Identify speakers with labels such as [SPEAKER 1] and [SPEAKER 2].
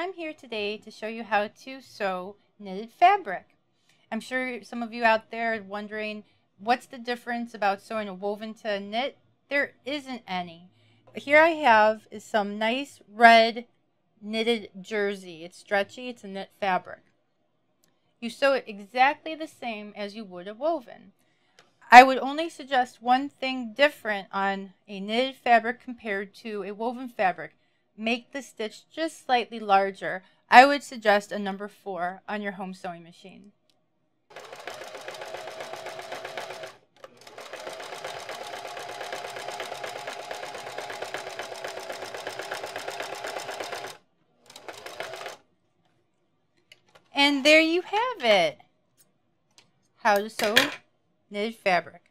[SPEAKER 1] I'm here today to show you how to sew knitted fabric. I'm sure some of you out there are wondering, what's the difference about sewing a woven to a knit? There isn't any. Here I have is some nice red knitted jersey. It's stretchy, it's a knit fabric. You sew it exactly the same as you would a woven. I would only suggest one thing different on a knitted fabric compared to a woven fabric. Make the stitch just slightly larger. I would suggest a number 4 on your home sewing machine. And there you have it. How to sew knitted fabric.